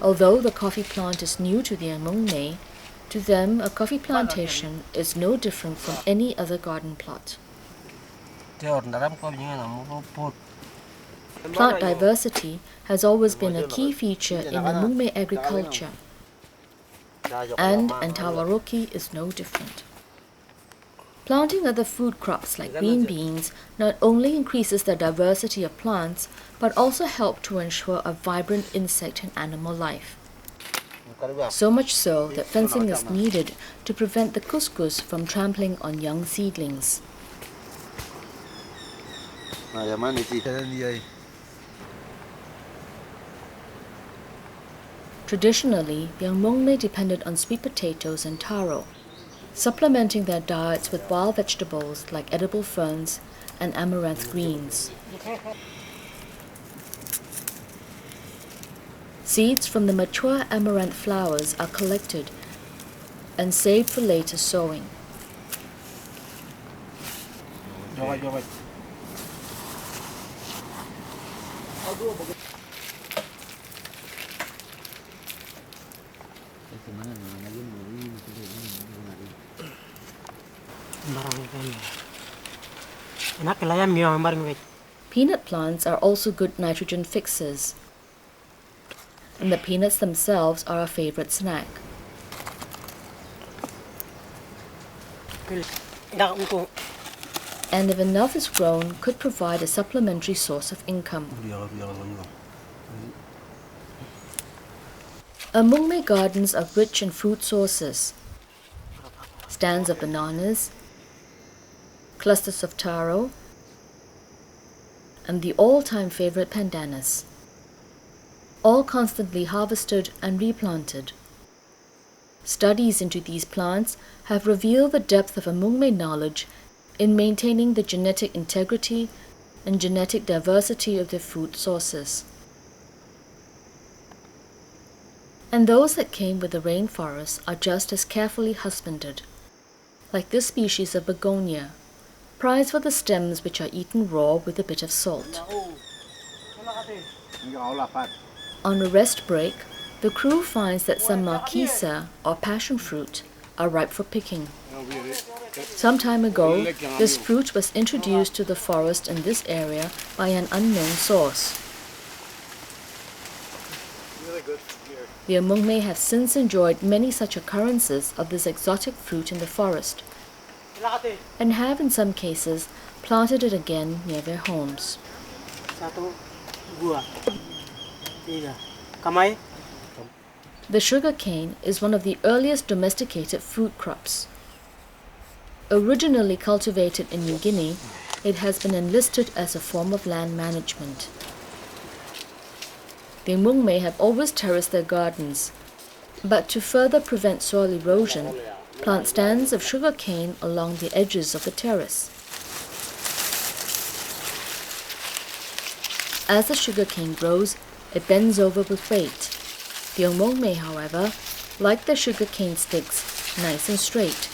Although the coffee plant is new to the Amungme, to them a coffee plantation is no different from any other garden plot. Plant diversity has always been a key feature in Amungme agriculture, and Antawaroki is no different. Planting other food crops like green beans not only increases the diversity of plants, but also help to ensure a vibrant insect and animal life. So much so that fencing is needed to prevent the couscous from trampling on young seedlings. Traditionally, the Amungme depended on sweet potatoes and taro, supplementing their diets with wild vegetables like edible ferns and amaranth greens. Seeds from the mature amaranth flowers are collected and saved for later sowing. Peanut plants are also good nitrogen fixers, and the peanuts themselves are a favorite snack. And if enough is grown, could provide a supplementary source of income. Amungme gardens are rich in fruit sources: stands of bananas, clusters of taro, and the all-time favorite pandanus, all constantly harvested and replanted. Studies into these plants have revealed the depth of Amungme knowledge in maintaining the genetic integrity and genetic diversity of their food sources. And those that came with the rainforests are just as carefully husbanded, like this species of begonia, prized for the stems which are eaten raw with a bit of salt. On a rest break, the crew finds that some marquesa, or passion fruit, are ripe for picking. Some time ago, this fruit was introduced to the forest in this area by an unknown source. The Amungme have since enjoyed many such occurrences of this exotic fruit in the forest, and have in some cases planted it again near their homes. The sugar cane is one of the earliest domesticated food crops. Originally cultivated in New Guinea, it has been enlisted as a form of land management. The Amungme have always terraced their gardens, but to further prevent soil erosion, plant stands of sugar cane along the edges of the terrace. As the sugar cane grows, it bends over with weight. The Amungme, however, like the sugar cane sticks, nice and straight,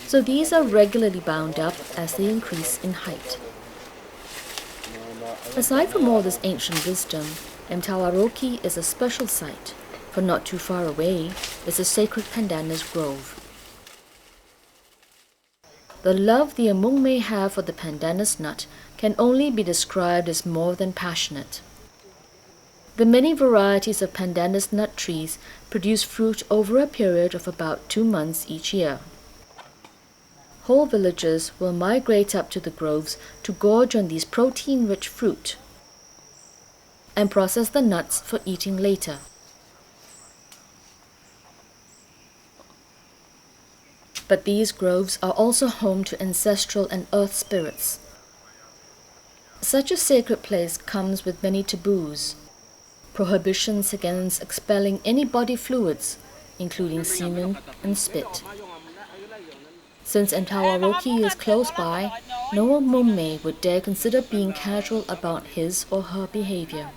so these are regularly bound up as they increase in height. Aside from all this ancient wisdom, Mtawaroki is a special site, for not too far away is a sacred pandanus grove. The love the Amungme have for the pandanus nut can only be described as more than passionate. The many varieties of pandanus nut trees produce fruit over a period of about 2 months each year. Whole villages will migrate up to the groves to gorge on these protein-rich fruit and process the nuts for eating later. But these groves are also home to ancestral and earth spirits. Such a sacred place comes with many taboos, prohibitions against expelling any body fluids, including semen and spit. Since Antawaroki is close by, no Amungme would dare consider being casual about his or her behavior.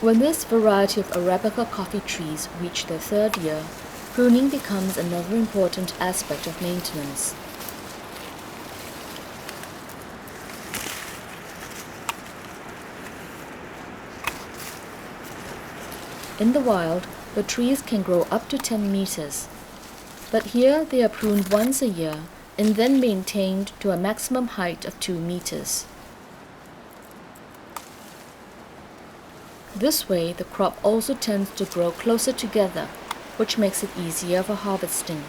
When this variety of Arabica coffee trees reach their third year, pruning becomes another important aspect of maintenance. In the wild, the trees can grow up to 10 meters, but here they are pruned once a year and then maintained to a maximum height of 2 meters. This way, the crop also tends to grow closer together, which makes it easier for harvesting.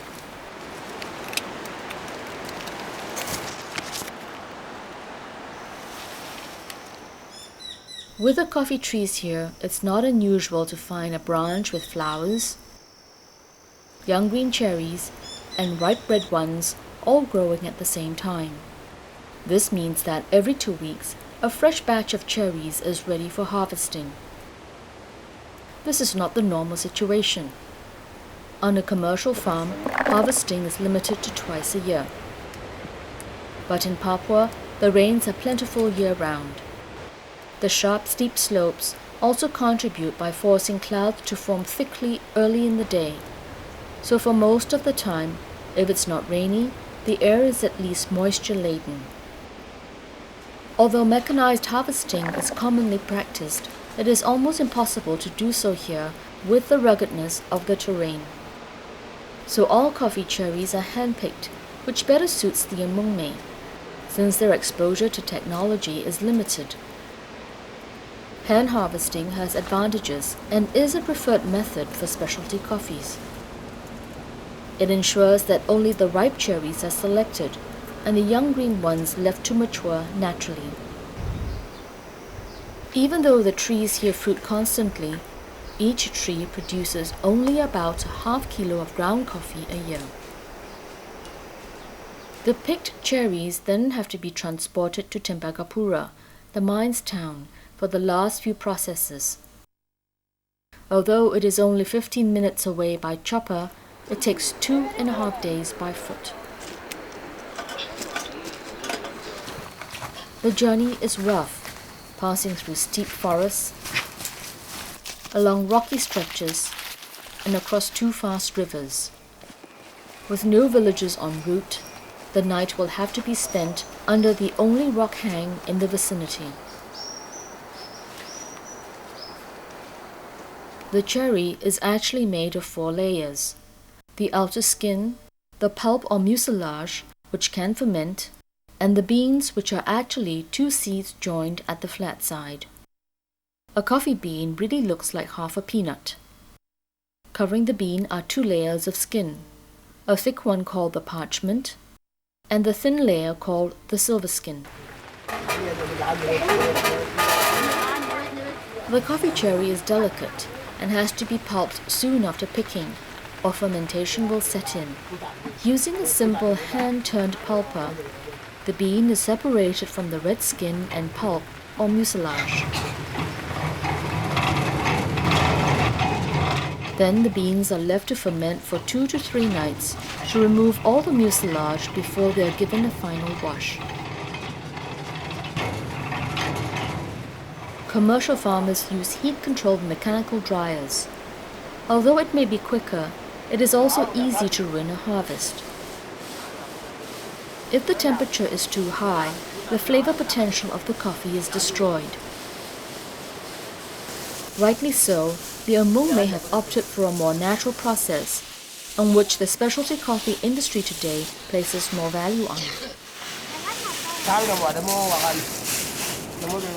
With the coffee trees here, it's not unusual to find a branch with flowers, young green cherries, and ripe red ones all growing at the same time. This means that every 2 weeks, a fresh batch of cherries is ready for harvesting. This is not the normal situation. On a commercial farm, harvesting is limited to twice a year. But in Papua, the rains are plentiful year-round. The sharp, steep slopes also contribute by forcing clouds to form thickly early in the day. So for most of the time, if it's not rainy, the air is at least moisture-laden. Although mechanized harvesting is commonly practiced, it is almost impossible to do so here with the ruggedness of the terrain. So all coffee cherries are hand-picked, which better suits the Amungme, since their exposure to technology is limited. Hand harvesting has advantages and is a preferred method for specialty coffees. It ensures that only the ripe cherries are selected and the young green ones left to mature naturally. Even though the trees here fruit constantly, each tree produces only about a half kilo of ground coffee a year. The picked cherries then have to be transported to Tembagapura, the mine's town, for the last few processes. Although it is only 15 minutes away by chopper, it takes 2.5 days by foot. The journey is rough, passing through steep forests, along rocky stretches, and across 2 fast rivers. With no villages en route, the night will have to be spent under the only rock hang in the vicinity. The cherry is actually made of 4 layers: the outer skin, the pulp or mucilage, which can ferment, and the beans, which are actually 2 seeds joined at the flat side. A coffee bean really looks like half a peanut. Covering the bean are 2 layers of skin, a thick one called the parchment, and the thin layer called the silver skin. The coffee cherry is delicate and has to be pulped soon after picking, or fermentation will set in. Using a simple hand-turned pulper, the bean is separated from the red skin and pulp, or mucilage. Then the beans are left to ferment for 2 to 3 nights to remove all the mucilage before they are given a final wash. Commercial farmers use heat-controlled mechanical dryers. Although it may be quicker, it is also easy to ruin a harvest. If the temperature is too high, the flavor potential of the coffee is destroyed. Rightly so, the Amungme have opted for a more natural process, on which the specialty coffee industry today places more value on.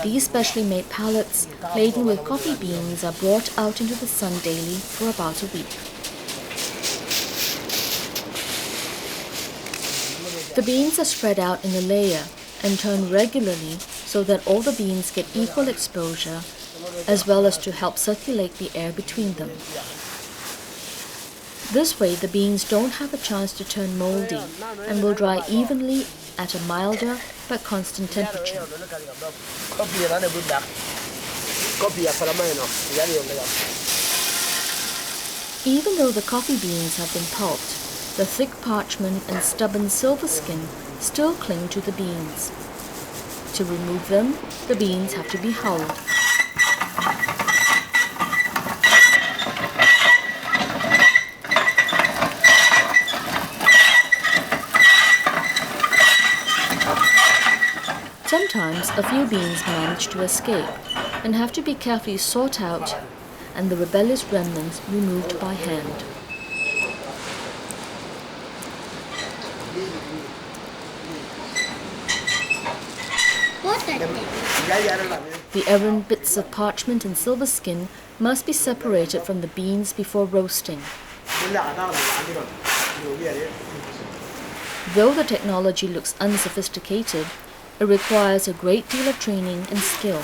These specially made pallets laden with coffee beans are brought out into the sun daily for about a week. The beans are spread out in a layer and turned regularly so that all the beans get equal exposure, as well as to help circulate the air between them. This way, the beans don't have a chance to turn moldy and will dry evenly at a milder but constant temperature. Even though the coffee beans have been pulped, the thick parchment and stubborn silver skin still cling to the beans. To remove them, the beans have to be hulled. Sometimes a few beans manage to escape and have to be carefully sought out and the rebellious remnants removed by hand. The errant bits of parchment and silver skin must be separated from the beans before roasting. Though the technology looks unsophisticated, it requires a great deal of training and skill.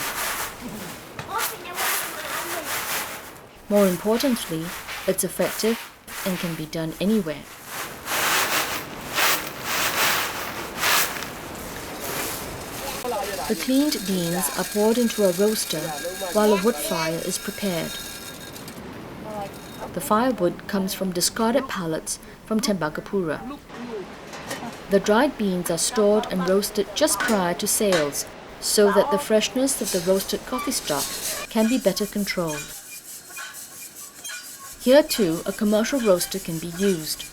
More importantly, it's effective and can be done anywhere. The cleaned beans are poured into a roaster while a wood fire is prepared. The firewood comes from discarded pallets from Tembagapura. The dried beans are stored and roasted just prior to sales so that the freshness of the roasted coffee stock can be better controlled. Here too, a commercial roaster can be used.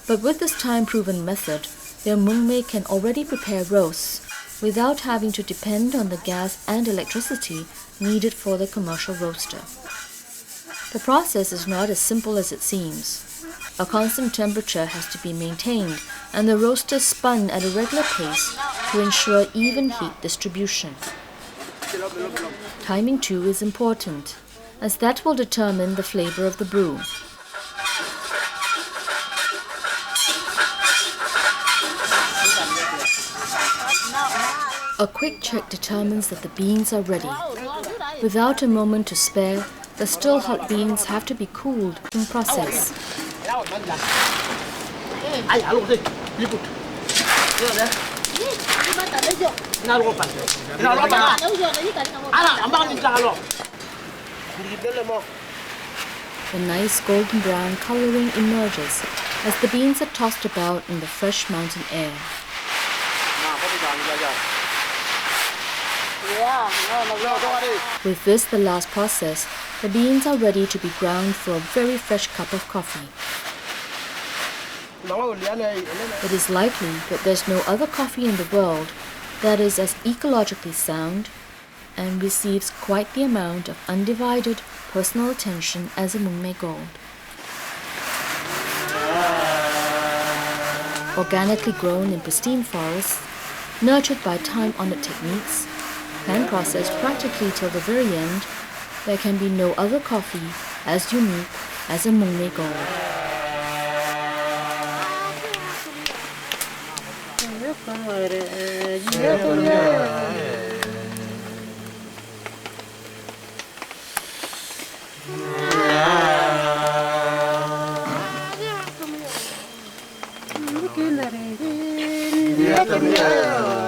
But with this time-proven method, the Amungme can already prepare roasts without having to depend on the gas and electricity needed for the commercial roaster. The process is not as simple as it seems. A constant temperature has to be maintained and the roaster spun at a regular pace to ensure even heat distribution. Timing too is important, as that will determine the flavor of the brew. A quick check determines that the beans are ready. Without a moment to spare, the still hot beans have to be cooled in process. A nice golden brown coloring emerges as the beans are tossed about in the fresh mountain air. With this, the last process, the beans are ready to be ground for a very fresh cup of coffee. It is likely that there's no other coffee in the world that is as ecologically sound and receives quite the amount of undivided personal attention as Amungme Gold. Organically grown in pristine forests, nurtured by time-honored techniques, and processed practically till the very end, there can be no other coffee as unique as Amungme Gold. Yeah.